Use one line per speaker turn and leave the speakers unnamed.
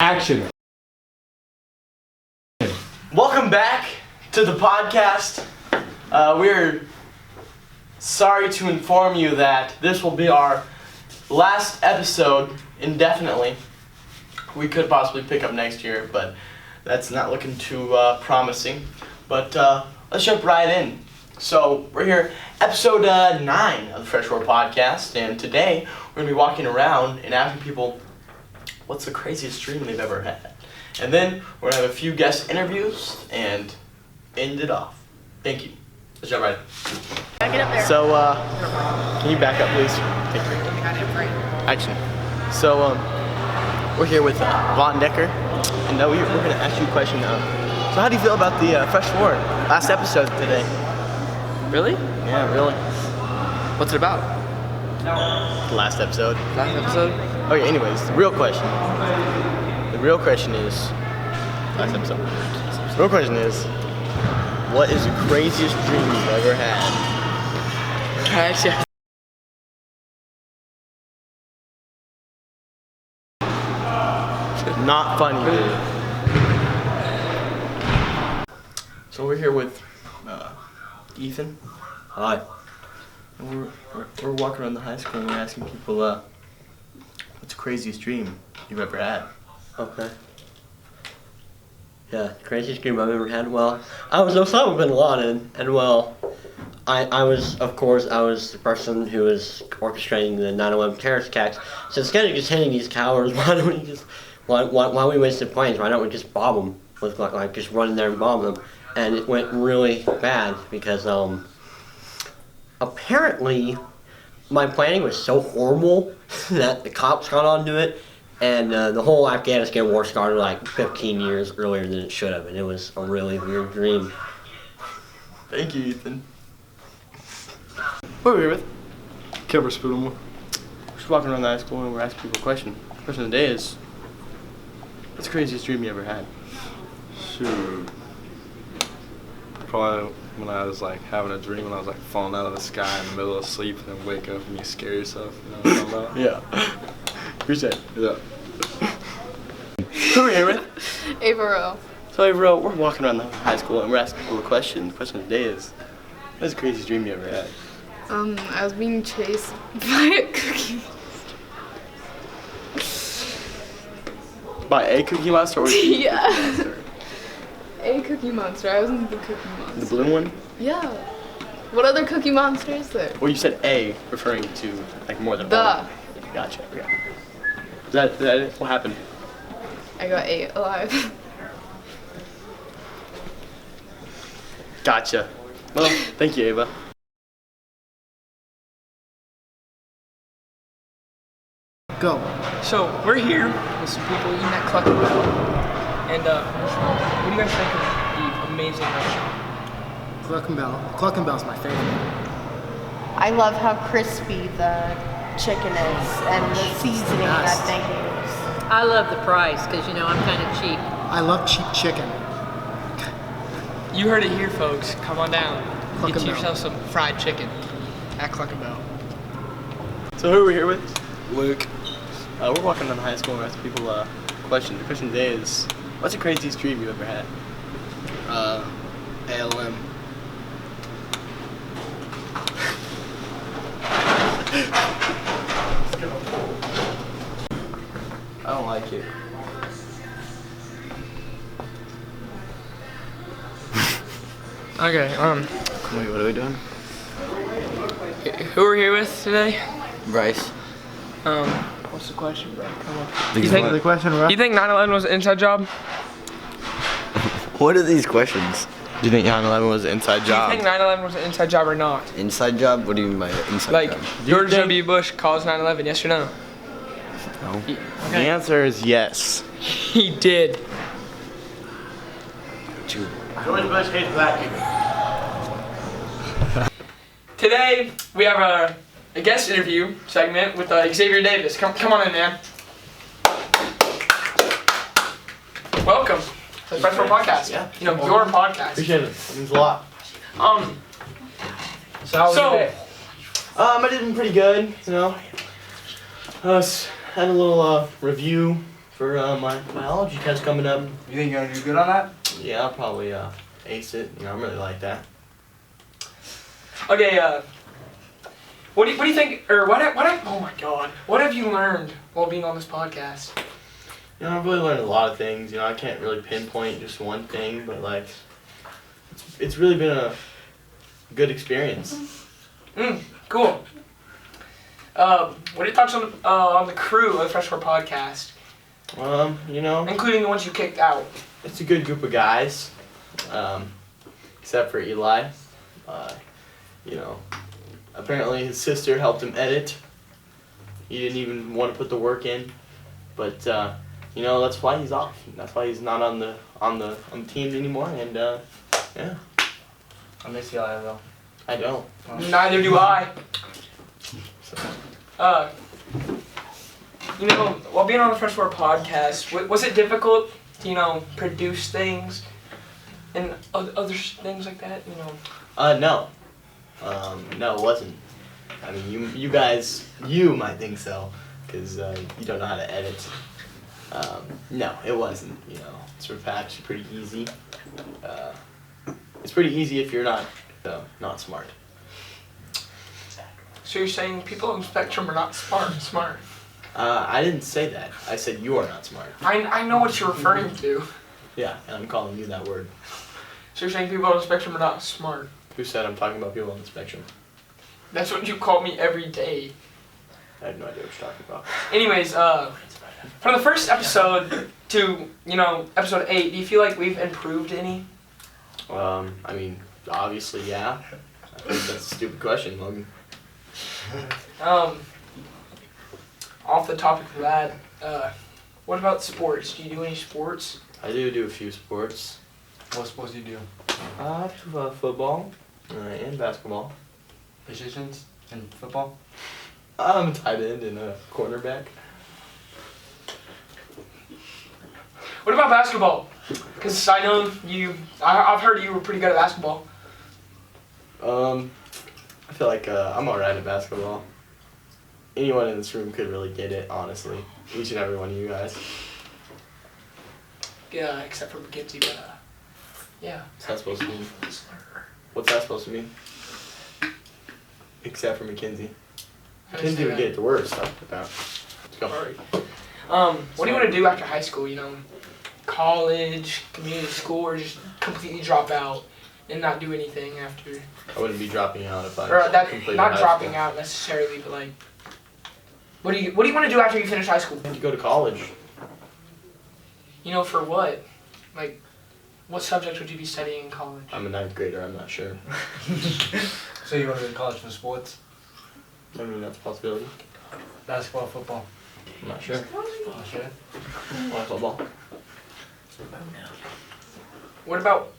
Action.
Welcome back to the podcast. We're sorry to inform you that this will be our last episode indefinitely. We could possibly pick up next year, but that's not looking too promising. But let's jump right in. So we're here, episode 9 of the Freshwater Podcast, and today we're going to be walking around and asking people what's the craziest dream they've ever had. And then we're going to have a few guest interviews and end it off. Thank you. Let's jump right in.
Get up there.
So, can you back up, please? Thank you. Action. So, we're here with Von Decker, and we're going to ask you a question. So, how do you feel about the Freshwater last episode today?
Really?
Yeah, really.
What's it about?
Last episode.
Last episode?
Okay, anyways, the real question. The real question is, last episode. The real question is, what is the craziest dream you've ever had? Not funny, dude. So we're here with Ethan.
Hi.
And we're walking around the high school and we're asking people, what's the craziest dream you've ever had?
Okay. Yeah, craziest dream I've ever had. Well, I was Osama bin Laden, and well, I was the person who was orchestrating the 9/11 terrorist attacks. So instead of just hitting these cowards, why we waste the planes? Why don't we just bomb them? With like just run in there and bomb them? And it went really bad because apparently my planning was so horrible that the cops got onto it. And the whole Afghanistan war started like 15 years earlier than it should have, and it was a really weird dream.
Thank you, Ethan. Who are we here with?
Kemper Spoonable.
We're just walking around the high school and we're asking people a question. The question of the day is, what's the craziest dream you ever had?
Shoot. Probably when I was like having a dream when I was like falling out of the sky in the middle of sleep and then wake up and you scare yourself. You know what I'm talking about?
Yeah. Appreciate it.
Yeah.
Who are we here with?
Ava Rowe.
So, Ava, we're walking around the high school and we're asking people a question. The question of the day is, what's the craziest dream you ever had?
I was being chased by a cookie.
By a Cookie Monster or the
Yeah.
Cookie Monster?
A Cookie Monster. I wasn't the Cookie Monster.
The blue one?
Yeah. What other Cookie Monster is there?
Well, you said a, referring to like more than
The.
one. Gotcha. Yeah. Is that it? What happened?
I got 8 alive.
Gotcha. Well, thank you, Ava.
Go.
So we're here with some people eating at Cluck and Bell. And what do you guys think of the amazing restaurant?
Cluck and Bell's my favorite.
I love how crispy the chicken is and the seasoning that they use.
I love the price because, you know, I'm kind of cheap.
I love cheap chicken.
You heard it here, folks. Come on down.
Cluck
Get
and Bell.
yourself some fried chicken at Cluck and Bell.
So who are we here with?
Luke.
We're walking down the high school and we're asking people a question. The question today is, what's the craziest dream you've ever had?
ALM.
I don't like it.
Okay,
Wait, what are we doing?
who are we here with today?
Bryce.
What's the question, bro? Come on.
You think the question,
You think 9/11 was an inside job?
What are these questions?
Do you think 9/11 was an inside
Do
job?
you think 9/11 was an inside job or not?
Inside job? What do you mean by inside
Like,
job?
George W. Bush caused 9/11, yes or no?
No.
The answer is yes.
He did.
George Bush hates black people.
Today, we have a guest interview segment with Xavier Davis. Come on in, man. Welcome to the Freshwater Podcast.
Yeah.
You know, your podcast.
Appreciate it. It means a lot.
So how was your day?
I did pretty good, you know. I had a little review for my biology test coming up.
You think you're gonna do good on that?
Yeah, I'll probably ace it. You know, I'm really like that.
Okay, what do you think, or oh my god, what have you learned while being on this podcast?
You know, I've really learned a lot of things. You know, I can't really pinpoint just one thing, but like, it's really been a good experience.
Cool. What are your thoughts on the crew of the Freshman Podcast,
You know,
including the ones you kicked out?
it's a good group of guys, except for Eli. You know, apparently his sister helped him edit. He didn't even want to put the work in, but you know, that's why he's off. That's why he's not on the team anymore. And yeah,
I miss Eli though.
I don't.
Neither do I. You know, while being on the Freshwater Podcast, was it difficult to, you know, produce things and other things like that, you know?
No. No, it wasn't. I mean, you guys, you might think so, because you don't know how to edit. No, it wasn't, you know. It's actually pretty easy. It's pretty easy if you're not smart.
So you're saying people on the spectrum are not smart?
I didn't say that. I said you are not smart.
I know what you're referring to.
Yeah, and I'm calling you that word.
So you're saying people on the spectrum are not smart?
Who said I'm talking about people on the spectrum?
That's what you call me every day.
I have no idea what you're talking about.
Anyways, from the first episode to, you know, episode 8, do you feel like we've improved any?
I mean, obviously, yeah. I think that's a stupid question, Logan.
Off the topic of that, what about sports? Do you do any sports?
I do a few sports.
What sports do you do?
I do football and basketball.
Positions in football?
I'm a tight end and a cornerback.
What about basketball? Because I know I've heard you were pretty good at basketball.
I feel like I'm alright at basketball. Anyone in this room could really get it, honestly. Each and every one of you guys.
Yeah, except for Mackenzie, but yeah.
What's that supposed to mean? What's that supposed to mean? Except for Mackenzie. Mackenzie would get the word stuff about. Let's go.
Alright. What do you want to do after high school? You know, college, community school, or just completely drop out and not do anything after?
I wouldn't be dropping out if I completed
not
high
dropping
school.
out necessarily, but like, what do you want to do after you finish high school?
To go to college.
You know, for what? Like, what subject would you be studying in college?
I'm a 9th grader, I'm not sure.
So you want to go to college for sports?
I mean, that's a possibility.
Basketball, football?
I'm not sure.
Not sure.
Why football?
What about